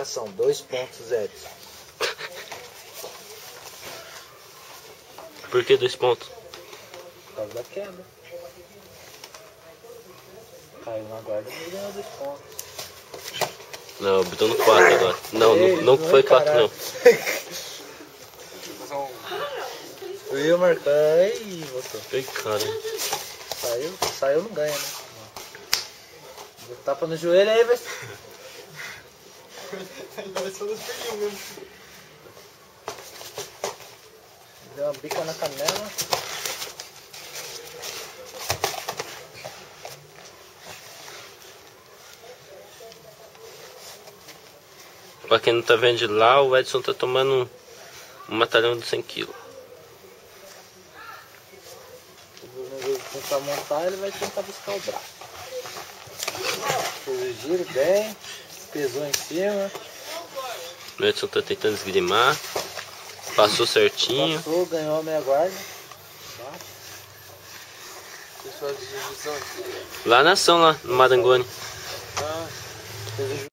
ação, 2 pontos, Edson. Por que 2 pontos? Por causa da queda. Caiu na guarda e ganhou 2 pontos. Não, botou no 4 agora. Não, Ei, não foi 4 não. Eu marcar. Aí, voltou. Ai, cara. Saiu, não ganha, né? Deu tapa no joelho aí, vai. Deu uma bica na canela. Pra quem não tá vendo de lá, o Edson tá tomando um matalhão de 100 kg. Em vez de tentar montar, ele vai tentar buscar o braço. Fez o giro bem, pesou em cima. O Edson tá tentando esgrimar. Passou certinho. Passou, ganhou a meia guarda. Lá na ação, lá no Marangoni. Fez o